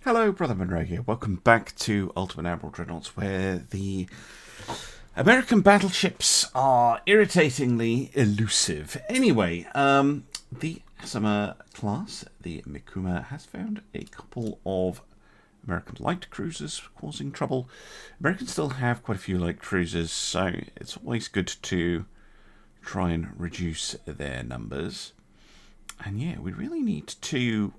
Hello, Brother Monroe here. Welcome back to Ultimate Admiral Dreadnoughts, where the American battleships are irritatingly elusive. Anyway, the Asama class, the Mikuma, has found a couple of American light cruisers causing trouble. Americans still have quite a few light cruisers, so it's always good to try and reduce their numbers. And yeah, we really need to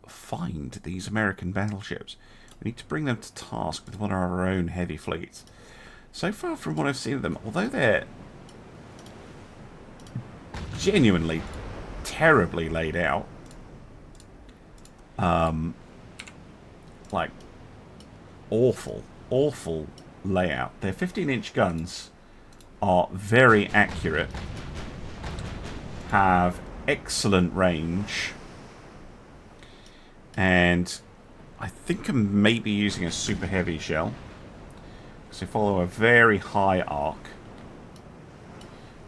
find these American battleships. We need to bring them to task with one of our own heavy fleets. So far from what I've seen of them, although they're genuinely terribly laid out, like awful layout. Their 15-inch guns are very accurate, have excellent range, and I think I'm maybe using a super heavy shell because they follow a very high arc,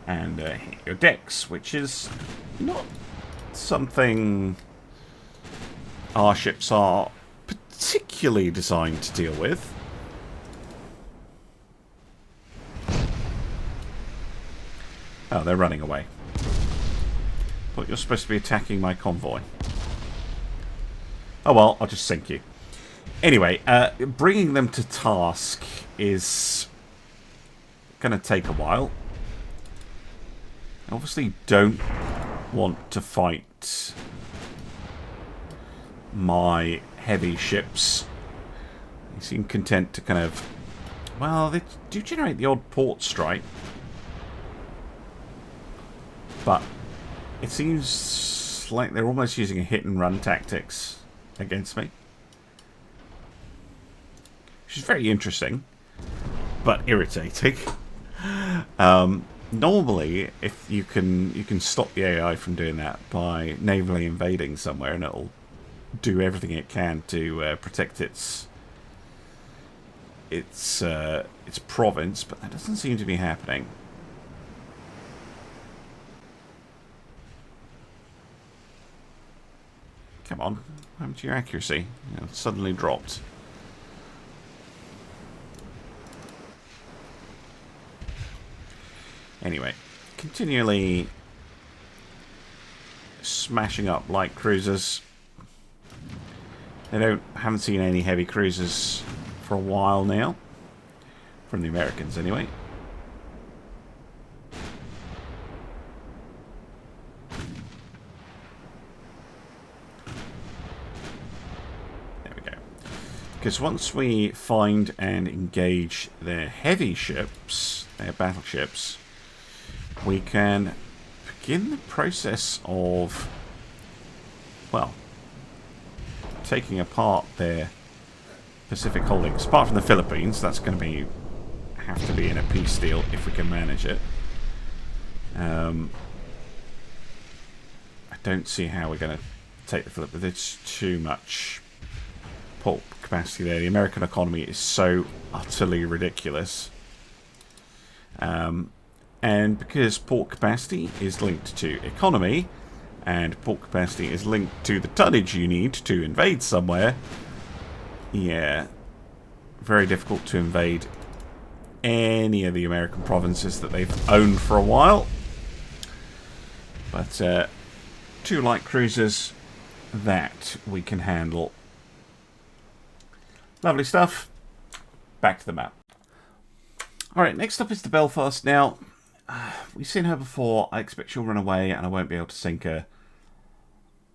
and hit your decks, which is not something our ships are particularly designed to deal with. Oh, they're running away. Thought you're supposed to be attacking my convoy. Oh well, I'll just sink you. Anyway, bringing them to task is going to take a while. I obviously don't want to fight my heavy ships. They seem content to kind of... Well, they do generate the odd port strike. But it seems like they're almost using a hit-and-run tactics against me, which is very interesting but irritating. Normally, if you can stop the AI from doing that by navally invading somewhere, and it'll do everything it can to protect its province, but that doesn't seem to be happening. Come on, what happened to your accuracy? You know, it suddenly dropped. Anyway, continually smashing up light cruisers. Haven't seen any heavy cruisers for a while now, from the Americans anyway. Because once we find and engage their heavy ships, their battleships, we can begin the process of, well, taking apart their Pacific holdings. Apart from the Philippines, that's going to have to be in a peace deal if we can manage it. I don't see how we're going to take the Philippines. It's too much port capacity there. The American economy is so utterly ridiculous. And because port capacity is linked to economy, and port capacity is linked to the tonnage you need to invade somewhere, yeah, very difficult to invade any of the American provinces that they've owned for a while. But 2 light cruisers, that we can handle. Lovely stuff. Back to the map. Alright, next up is the Belfast. Now, we've seen her before. I expect she'll run away and I won't be able to sink her.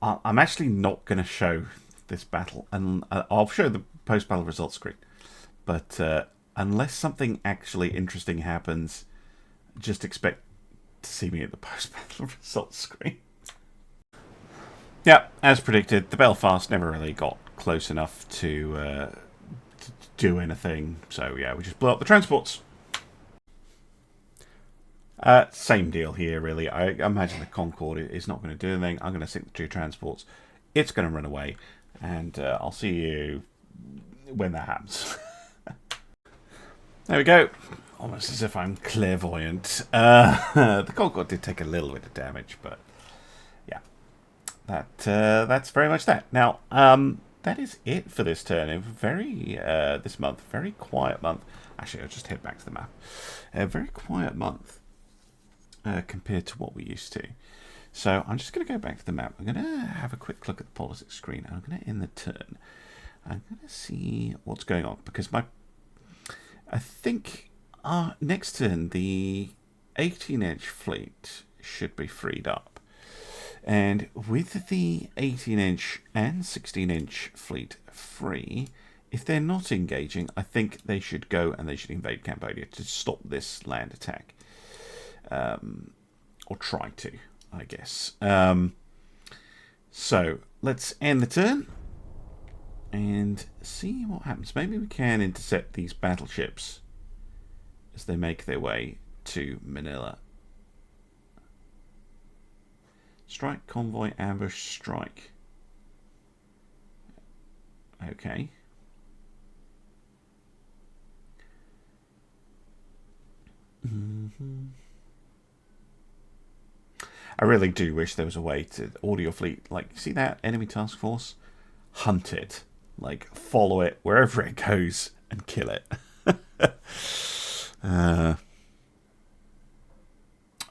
I'm actually not going to show this battle. And I'll show the post-battle results screen. But unless something actually interesting happens, just expect to see me at the post-battle results screen. Yeah, as predicted, the Belfast never really got close enough to do anything. So yeah, we just blew up the transports. Same deal here, really. I imagine the Concorde is not going to do anything. I'm going to sink the 2 transports. It's going to run away. And I'll see you when that happens. There we go. Almost as if I'm clairvoyant. The Concorde did take a little bit of damage, but yeah. That's very much that. Now, that is it for this turn. A very this month, very quiet month. Actually, I'll just head back to the map. A very quiet month compared to what we used to. So I'm just going to go back to the map. I'm going to have a quick look at the politics screen. I'm going to end the turn. I'm going to see what's going on because I think next turn the 18-inch fleet should be freed up. And with the 18-inch and 16-inch fleet free, if they're not engaging, I think they should go and they should invade Cambodia to stop this land attack. Or try to, I guess. So let's end the turn and see what happens. Maybe we can intercept these battleships as they make their way to Manila. Strike, convoy, ambush, strike. Okay. I really do wish there was a way to order your fleet. Like, see that enemy task force? Hunt it. Like, follow it wherever it goes and kill it.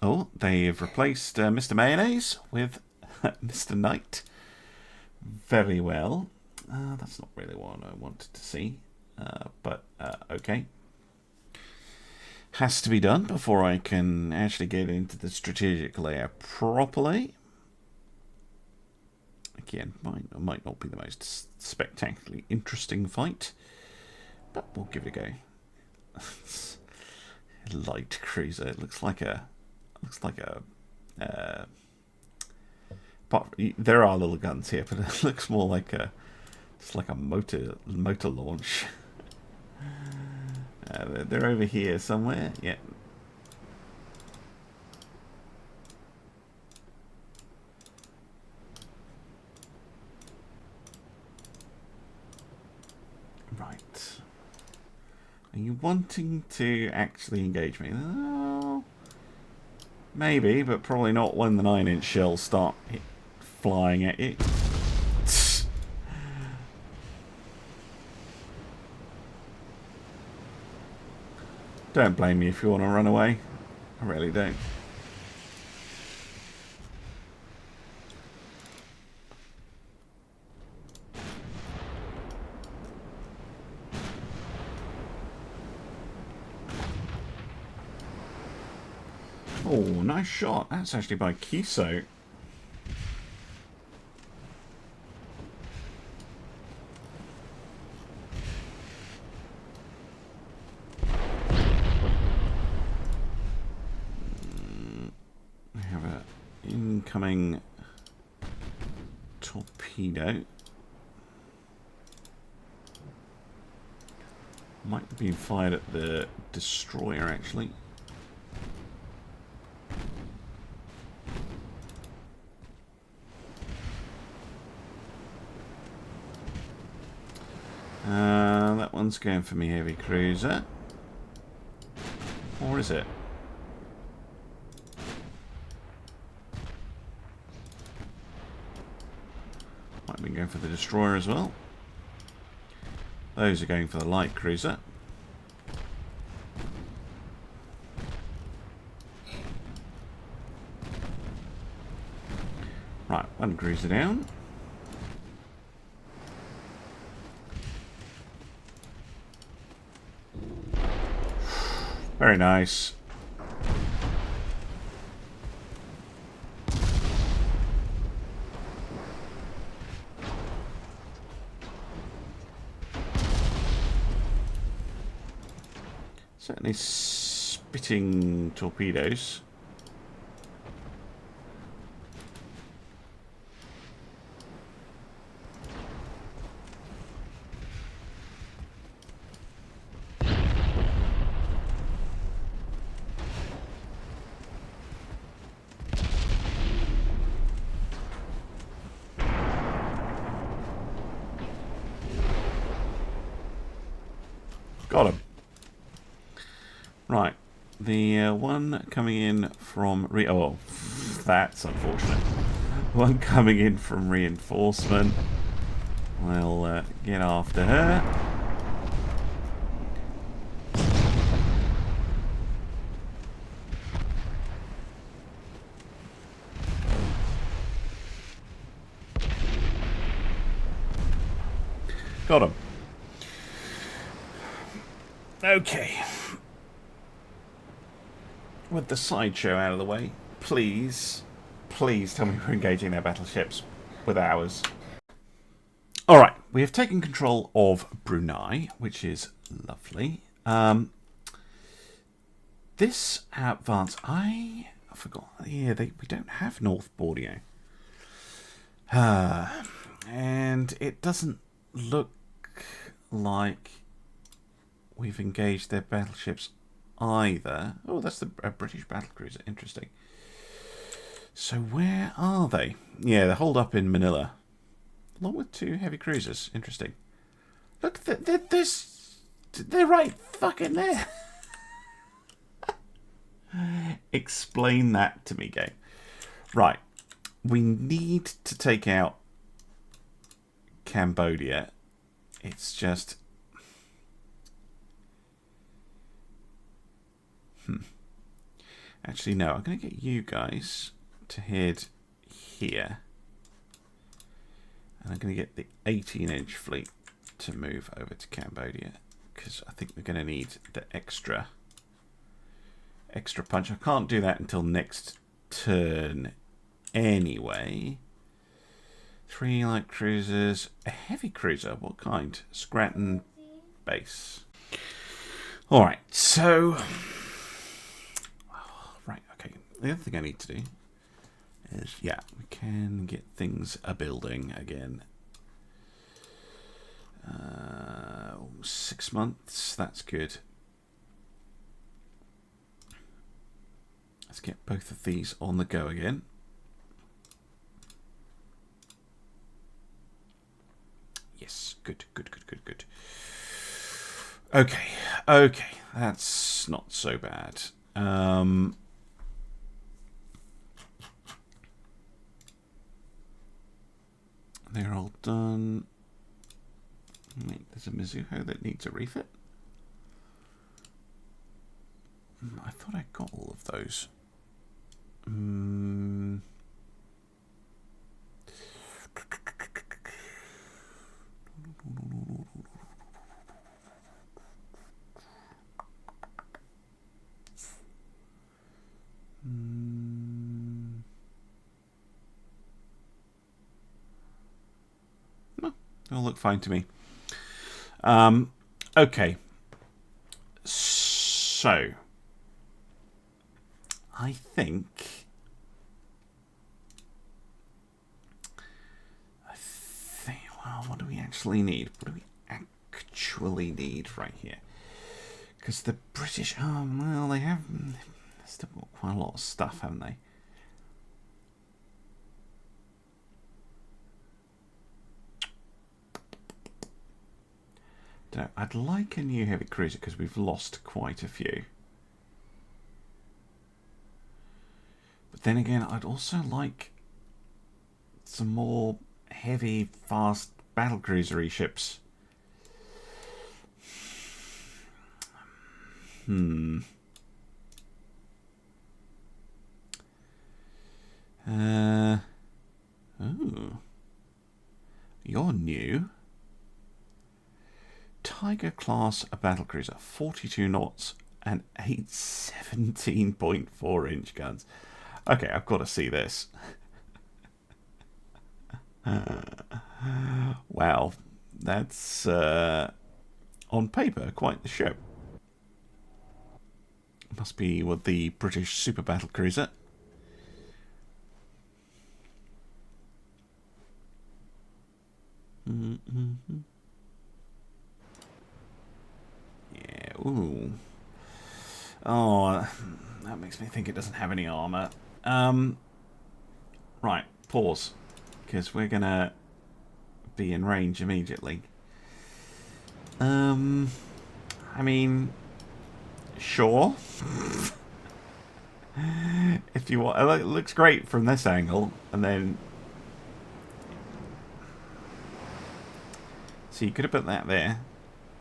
Oh, they've replaced Mr. Mayonnaise with Mr. Knight. Very well. That's not really what I wanted to see. But, okay. Has to be done before I can actually get into the strategic layer properly. Again, might not be the most spectacularly interesting fight, but we'll give it a go. Light cruiser. It looks like a. There are little guns here, but it looks more like just like a motor launch. They're over here somewhere. Yeah. Right. Are you wanting to actually engage me? Oh, maybe, but probably not when the 9-inch shells start flying at you. Don't blame me if you want to run away. I really don't. Oh, nice shot. That's actually by Kiso. Incoming torpedo. Might be fired at the destroyer actually. That one's going for me heavy cruiser. Or is it? Might be going for the destroyer as well. Those are going for the light cruiser. Right, one cruiser down. Very nice. Certainly spitting torpedoes. Got him. Right, the one coming in from oh, that's unfortunate. One coming in from reinforcement. We'll get after her. Got him. Okay. With the sideshow out of the way, please tell me we're engaging their battleships with ours. Alright, we have taken control of Brunei, which is lovely. This advance, I forgot. Yeah, we don't have North Borneo. And it doesn't look like we've engaged their battleships either. Oh, that's the British battlecruiser. Interesting. So where are they? Yeah, they're holed up in Manila, along with 2 heavy cruisers. Interesting. Look, they're right fucking there. Explain that to me, game. Right, we need to take out Cambodia. It's just... Actually, no. I'm going to get you guys to head here. And I'm going to get the 18-inch fleet to move over to Cambodia. Because I think we're going to need the extra punch. I can't do that until next turn anyway. 3 light cruisers. A heavy cruiser. What kind? Scranton base. Alright, so... Right, okay. The other thing I need to do is, yeah, we can get things a-building again. 6 months, that's good. Let's get both of these on the go again. Yes, good. Okay, that's not so bad. They're all done. Wait, there's a Mizuho that needs a refit. I thought I got all of those. No, it'll look fine to me. Okay. So, I think... well, what do we actually need? What do we actually need right here? Because the British... Oh, well, they have... still got quite a lot of stuff, haven't they? Don't know, I'd like a new heavy cruiser because we've lost quite a few. But then again, I'd also like some more heavy, fast battlecruiser-y ships. Oh. You're new. Tiger class battlecruiser, 42 knots and 8 17.4 inch guns. Okay, I've got to see this. Wow, that's on paper quite the ship. Must be what the British super battlecruiser. Yeah, ooh. Oh, that makes me think it doesn't have any armor. Right, pause. Because we're gonna be in range immediately. I mean, sure. If you want, it looks great from this angle, and then So you could have put that there,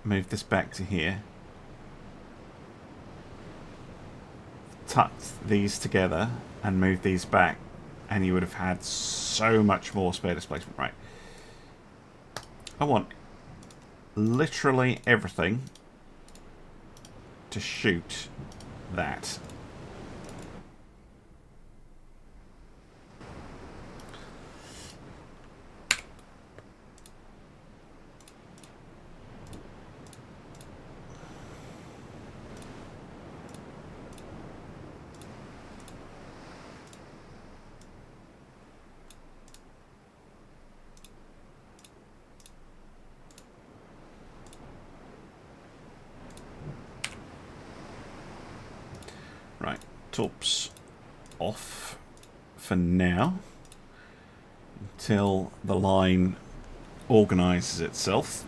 moved this back to here, tucked these together, and moved these back, and you would have had so much more spare displacement. Right. I want literally everything to shoot that. Right, torps off for now until the line organises itself.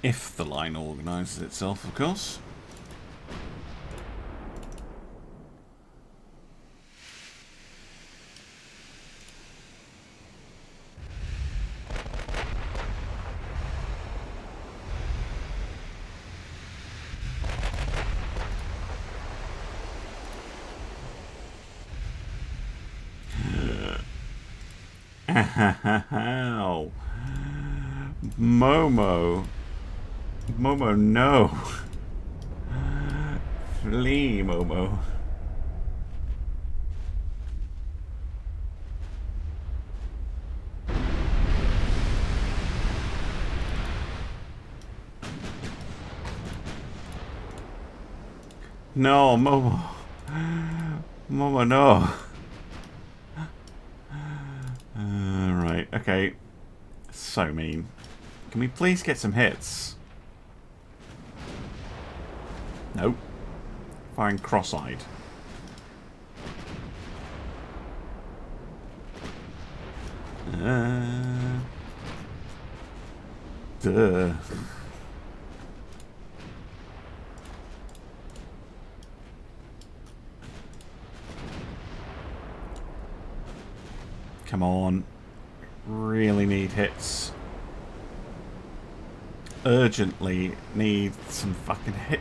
If the line organises itself, of course. Ow. Momo. Momo, no. Flee, Momo. No, Momo. Momo, no. Right, okay. So mean. Can we please get some hits? Nope. Firing cross-eyed. Duh. Come on. Really need hits. Urgently need some fucking hits.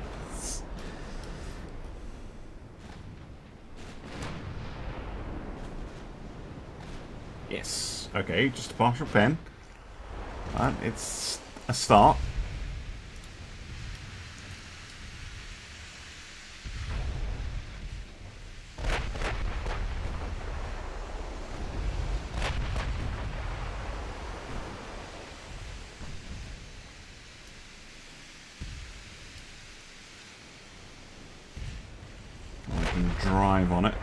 Yes. Okay, just a partial pen. But it's a start. Drive on it.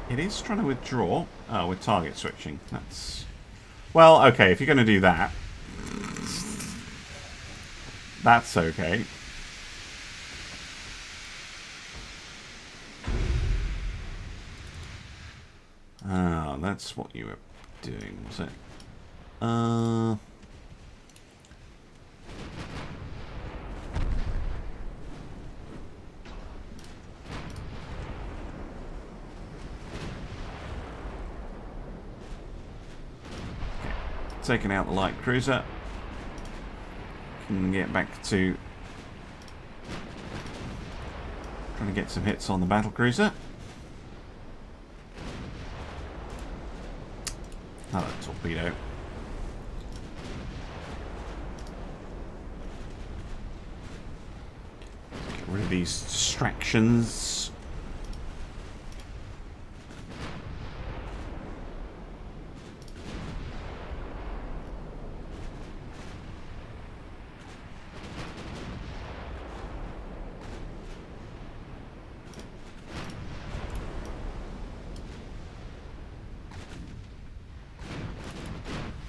It is trying to withdraw. Oh, with target switching. That's... Well, okay, if you're going to do that, that's okay. Ah, that's what you were doing, was it? Taking out the light cruiser. Can get back to trying to get some hits on the battlecruiser. Another torpedo. Get rid of these distractions.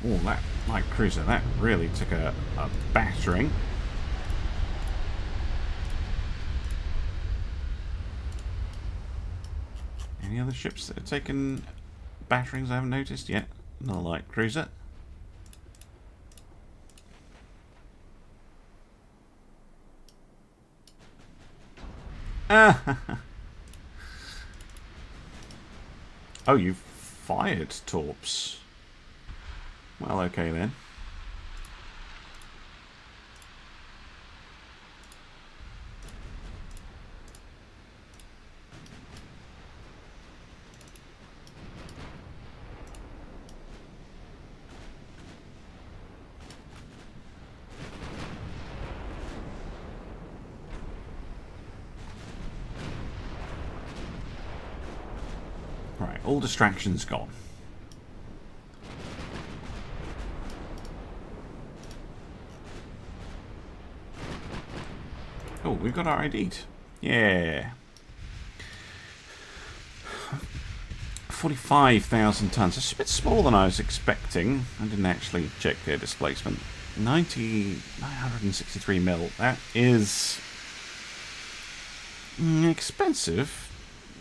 Oh, that light cruiser, that really took a battering. Any other ships that have taken batterings I haven't noticed yet? Another light cruiser. Ah! Oh, you've fired torps. Well, okay then. Right, all distractions gone. Oh, we've got our ID'd. Yeah. 45,000 tons. It's a bit smaller than I was expecting. I didn't actually check their displacement. 963 mil. That is expensive,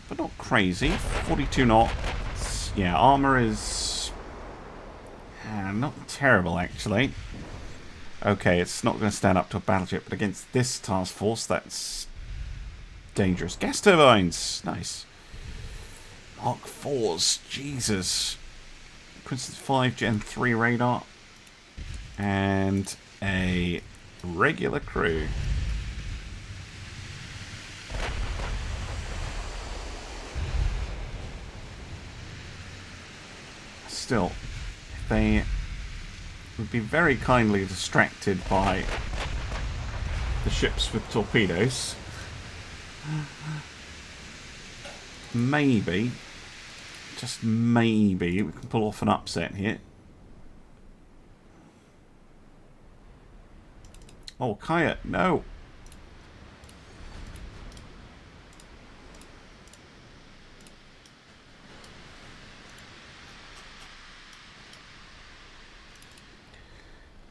but not crazy. 42 knots. Yeah, armor is not terrible, actually. Okay, it's not going to stand up to a battleship, but against this task force, that's dangerous. Gas turbines! Nice. Mark 4s. Jesus. Princeton 5 Gen 3 radar. And a regular crew. Still, they would be very kindly distracted by the ships with torpedoes. Maybe, just maybe, we can pull off an upset here. Oh, Kaya, no!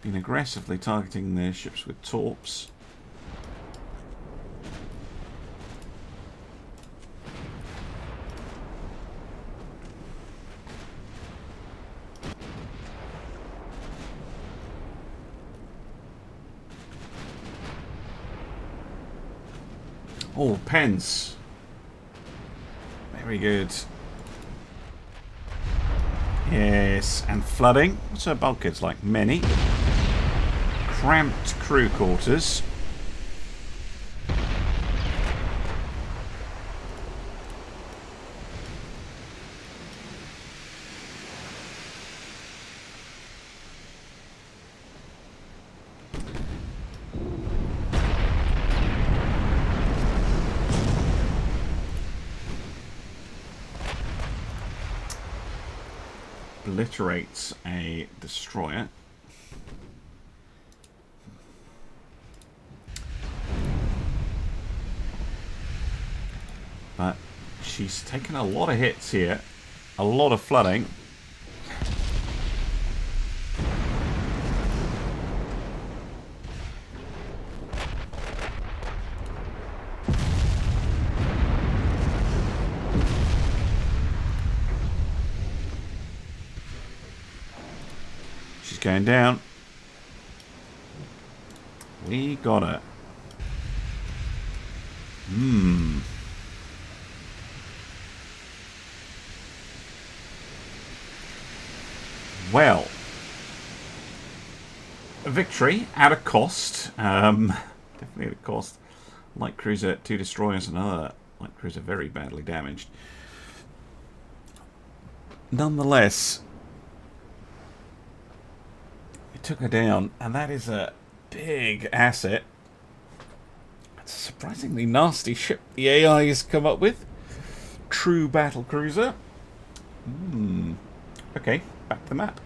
Been aggressively targeting their ships with torps. Oh, pens. Very good. Yes, and flooding. What's her bulkheads like? Many. Cramped crew quarters. Obliterates a destroyer. But she's taken a lot of hits here. A lot of flooding. She's going down. We got her. Well, a victory at a cost. Definitely at a cost. Light cruiser, 2 destroyers, another light cruiser very badly damaged. Nonetheless, it took her down, and that is a big asset. It's a surprisingly nasty ship the AI has come up with. True battlecruiser. Okay, back to the map.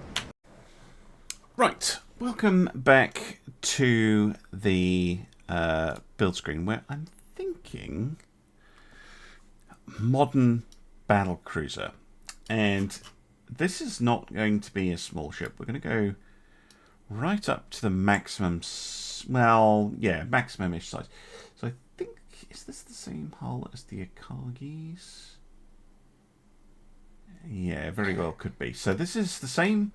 Right, welcome back to the build screen, where I'm thinking modern battlecruiser. And this is not going to be a small ship. We're going to go right up to the maximum, well, yeah, maximum-ish size. So I think, is this the same hull as the Akagi's? Yeah, very well could be. So this is the same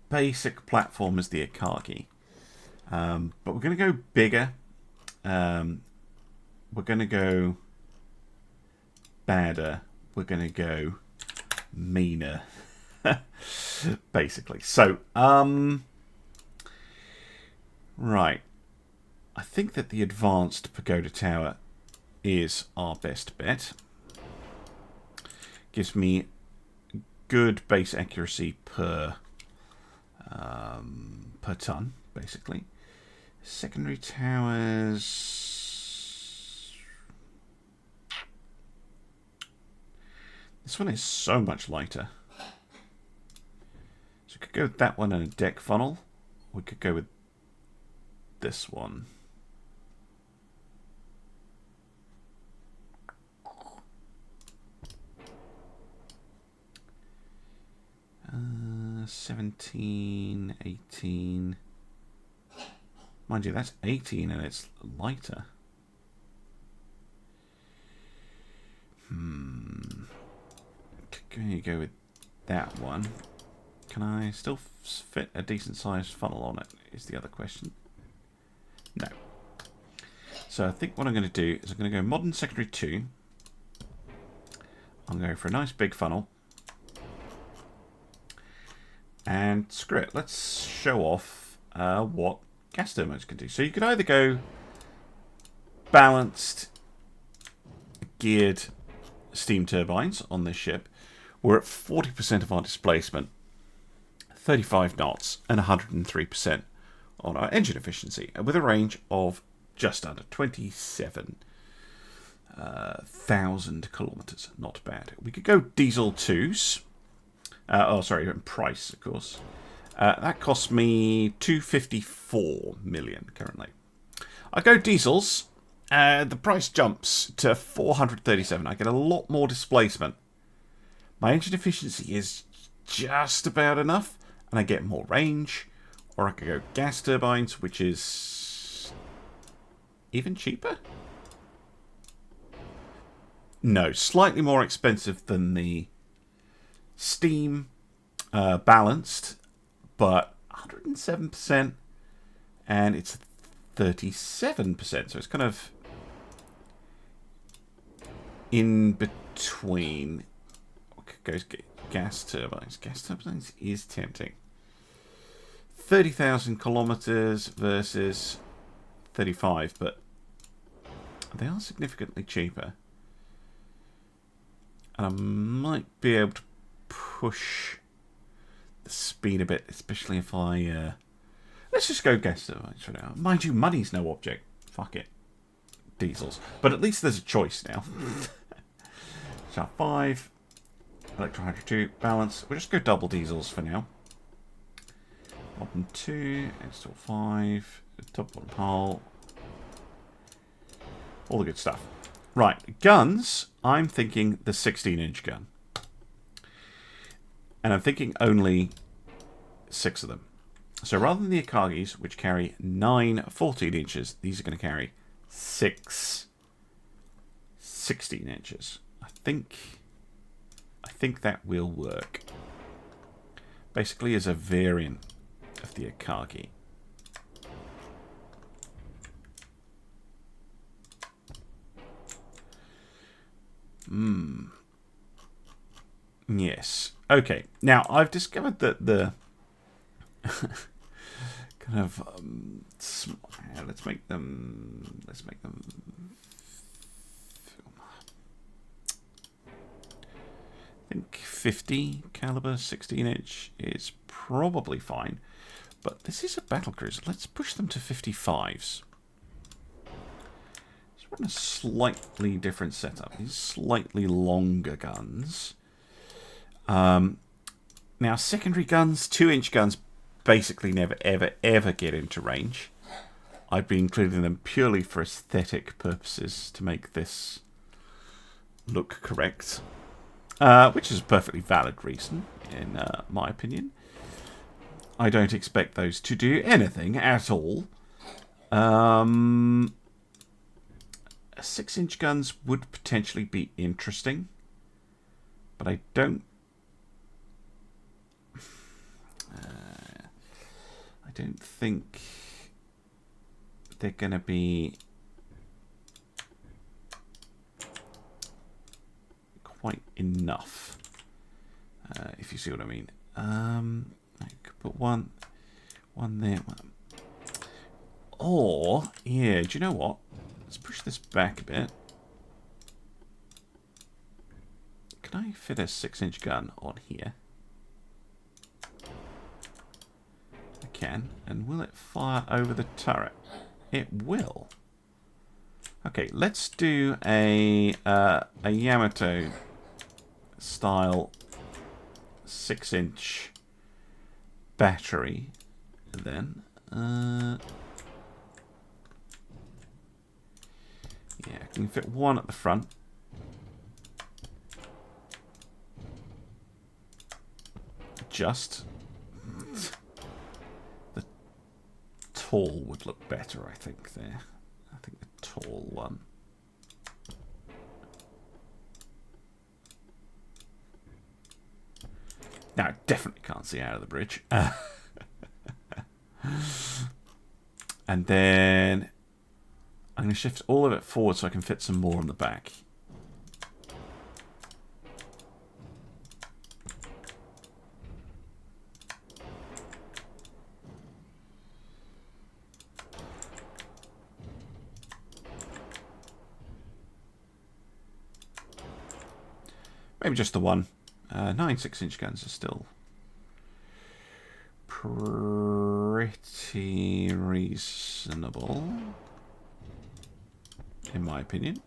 basic platform as the Akagi. But we're going to go bigger. We're going to go badder. We're going to go meaner. Basically. So, right. I think that the advanced pagoda tower is our best bet. Gives me good base accuracy per ton, basically. Secondary towers. This one is so much lighter. So we could go with that one and a deck funnel. We could go with this one. Uh, 17, 18. Mind you, that's 18 and it's lighter. Can you go with that one? Can I still fit a decent sized funnel on it, is the other question. No. So I think what I'm going to do is I'm going to go modern secondary 2. I'm going to go for a nice big funnel. And screw it, let's show off what gas turbines can do. So you could either go balanced geared steam turbines on this ship. We're at 40% of our displacement, 35 knots, and 103% on our engine efficiency, with a range of just under 27,000 kilometers. Not bad. We could go diesel 2s. Oh, sorry, price, of course. That costs me 254 million currently. I go diesels. The price jumps to 437. I get a lot more displacement. My engine efficiency is just about enough, and I get more range. Or I could go gas turbines, which is even cheaper. No, slightly more expensive than the steam balanced, but 107%, and it's 37%, so it's kind of in between. Goes gas turbines. Gas turbines is tempting. 30,000 kilometers versus 35, but they are significantly cheaper. And I might be able to push the speed a bit, especially if I... let's just go gas turbines for now. Mind you, money's no object. Fuck it. Diesels. But at least there's a choice now. So 5, electrohydro 2, balance. We'll just go double diesels for now. Bottom 2, install 5, top bottom hull. All the good stuff. Right, guns. I'm thinking the 16-inch gun. And I'm thinking only 6 of them. So rather than the Akagis, which carry 9 14 inches, these are going to carry 6 16 inches. I think that will work. Basically as a variant of the Akagi. Yes. Okay. Now I've discovered that the kind of let's make them I think 50 caliber 16-inch is probably fine, but this is a battlecruiser. Let's push them to 55s. So we're in a slightly different setup. These slightly longer guns. Now, secondary guns, 2-inch guns, basically never, ever get into range. I'd be including them purely for aesthetic purposes to make this look correct. which is a perfectly valid reason, in my opinion. I don't expect those to do anything at all. 6-inch guns would potentially be interesting, but I don't think they're going to be quite enough, if you see what I mean. I could put one there. Or, yeah, do you know what? Let's push this back a bit. Can I fit a 6-inch gun on here? I can. And will it fire over the turret? It will. Okay, let's do a Yamato style 6-inch battery then. Yeah, I can fit one at the front. Just the tall would look better, I think, there. I think the tall one. Now, I definitely can't see out of the bridge. And then I'm going to shift all of it forward so I can fit some more on the back. Maybe just the one. 9 6-inch guns are still pretty reasonable, in my opinion.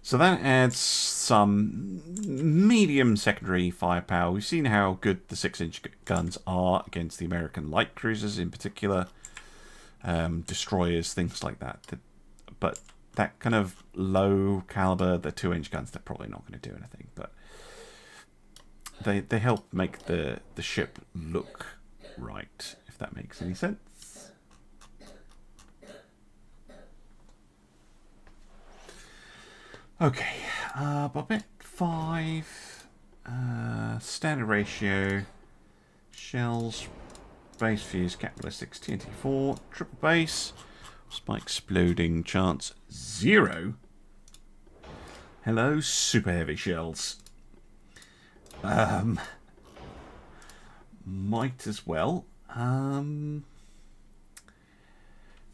So that adds some medium secondary firepower. We've seen how good the 6-inch guns are against the American light cruisers in particular, destroyers, things like that. But that kind of low caliber, the 2-inch guns, they're probably not going to do anything. But they help make the ship look right, if that makes any sense. Okay, Bobette 5, standard ratio, shells, base fuse, capitalistics, TNT 4, triple base, spike exploding chance 0. Hello, super heavy shells. Might as well.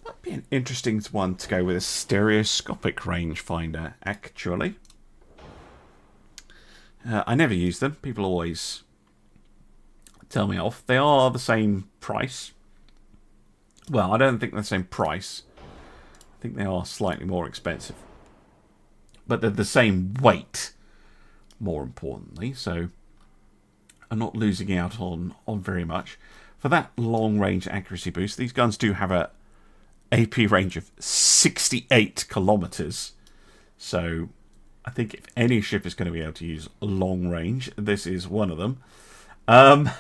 Might be an interesting one to go with a stereoscopic rangefinder, actually. I never use them. People always tell me off. They are the same price. Well, I don't think they're the same price. I think they are slightly more expensive. But they're the same weight, more importantly. So I'm not losing out on very much. For that long-range accuracy boost, these guns do have a AP range of 68 kilometers. So I think if any ship is going to be able to use long range, this is one of them. I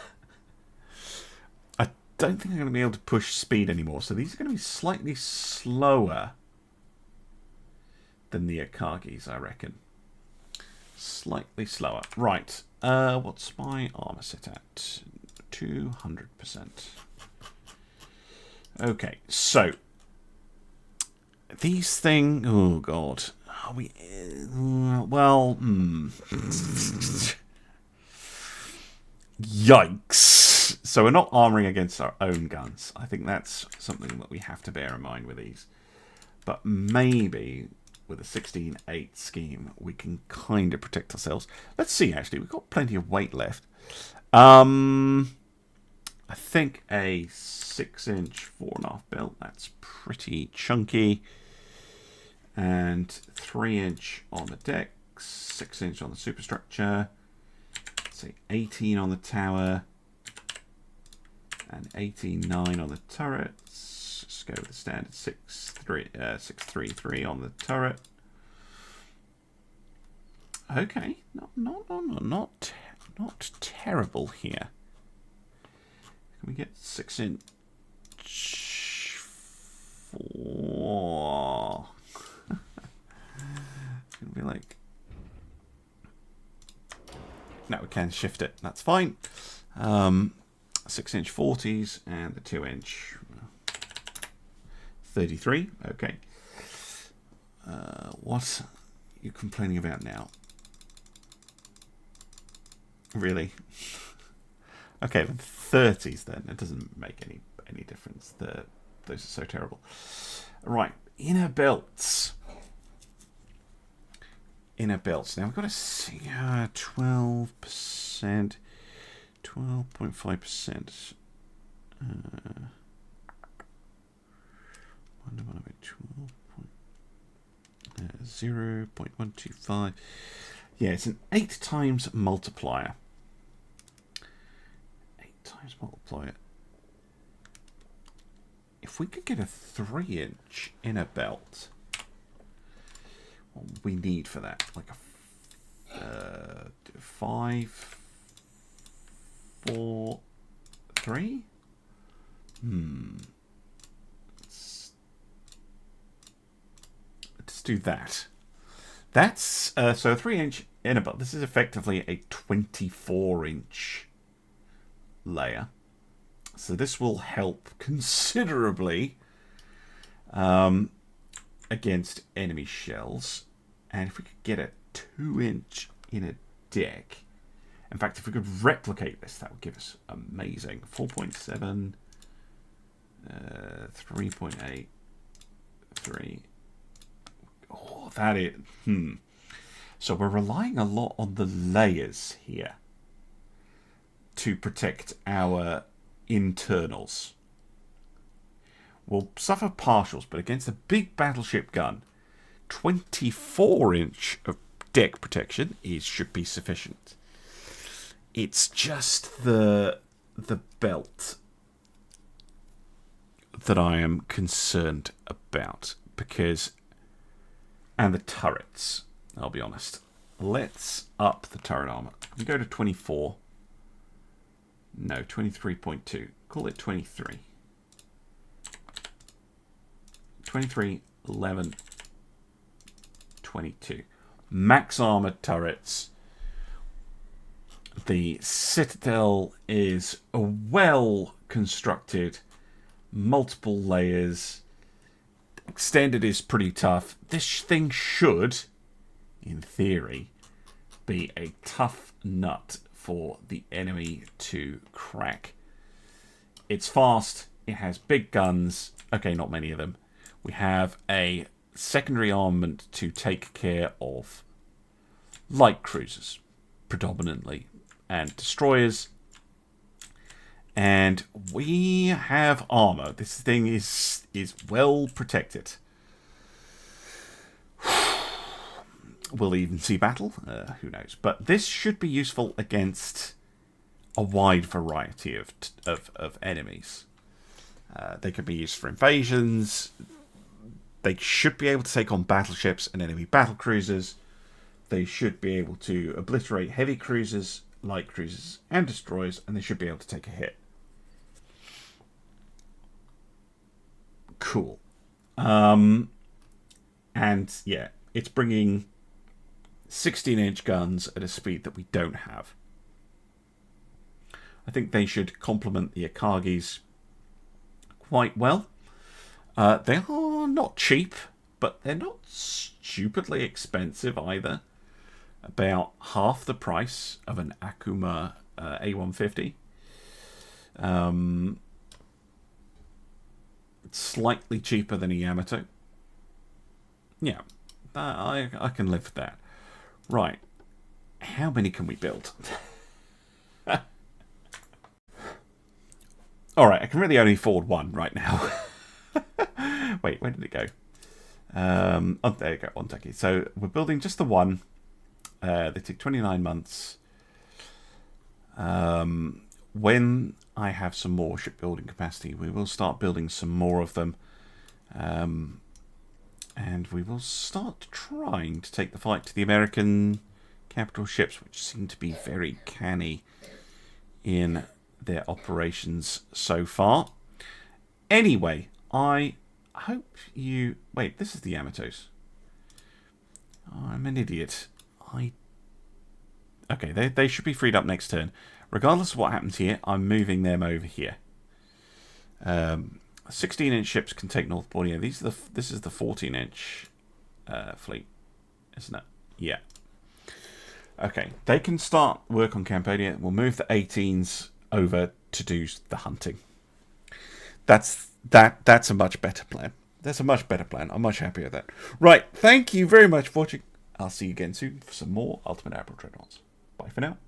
don't think I'm going to be able to push speed anymore. So these are going to be slightly slower than the Akagis, I reckon. Slightly slower. Right. What's my armor set at? 200%. Okay, so these things. Oh god. Are we? Well. Yikes. So we're not armoring against our own guns. I think that's something that we have to bear in mind with these. But maybe with a 16-8 scheme, we can kind of protect ourselves. Let's see, actually. We've got plenty of weight left. I think a 6-inch 4.5 belt, that's pretty chunky. And 3-inch on the decks, 6-inch on the superstructure. Let's say 18 on the tower. And 18.9 on the turrets. Let's go with the standard 6.33 on the turret. Okay, not terrible here. Can we get 6-inch? 4. It's gonna be like. No, we can shift it. That's fine. 6-inch 40s and the 2-inch 33. Okay. What are you complaining about now? Really? Okay, the 30s then. It doesn't make any difference. Those are so terrible. Right, inner belts. Inner belts. Now we've got to see 12%, 12.5%. 0.125. Yeah, it's an 8 times multiplier. 8 times multiplier. If we could get a 3-inch inner belt, what would we need for that? Like a 5, 4, 3? Let's do that. That's so a 3-inch inner belt. This is effectively a 24-inch layer. So this will help considerably against enemy shells. And if we could get a 2-inch inner deck, in fact, if we could replicate this, that would give us amazing. 4.7, 3.8, 3. Oh, that is. So we're relying a lot on the layers here to protect our internals. We'll suffer partials, but against a big battleship gun, 24-inch of deck protection should be sufficient. It's just the belt that I am concerned about, because, and the turrets, I'll be honest. Let's up the turret armor. We go to 24. No, 23.2. Call it 23. 23, 11, 22. Max armored turrets. The Citadel is a well constructed, multiple layers. Extended is pretty tough. This thing should, in theory, be a tough nut for the enemy to crack. It's fast. It has big guns. Okay, not many of them. We have a secondary armament to take care of light cruisers, predominantly, and destroyers. And we have armor. This thing is well protected. We'll even see battle. Who knows? But this should be useful against a wide variety of enemies. They can be used for invasions. They should be able to take on battleships and enemy battlecruisers. They should be able to obliterate heavy cruisers, light cruisers, and destroyers, and they should be able to take a hit. Cool. And yeah, it's bringing 16-inch guns at a speed that we don't have. I think they should complement the Akagis quite well. They are not cheap, but they're not stupidly expensive either. About half the price of an Akuma A150. Slightly cheaper than a Yamato. Yeah, I can live with that. Right, how many can we build? Alright, I can really only afford one right now. Wait, where did it go? Oh, there you go, one Jacky. So we're building just the one. They take 29 months. When I have some more shipbuilding capacity, we will start building some more of them. And we will start trying to take the fight to the American capital ships, which seem to be very canny in their operations so far. Anyway, I hope you... Wait, this is the Yamatos. Oh, I'm an idiot. Okay, they should be freed up next turn. Regardless of what happens here, I'm moving them over here. 16-inch ships can take Northport. Yeah, this is the 14-inch fleet, isn't it? Yeah. Okay, they can start work on Cambodia. We'll move the 18s over to do the hunting. That's a much better plan. That's a much better plan. I'm much happier with that. Right, thank you very much for watching. I'll see you again soon for some more Ultimate Admiral Dreadnoughts. Bye for now.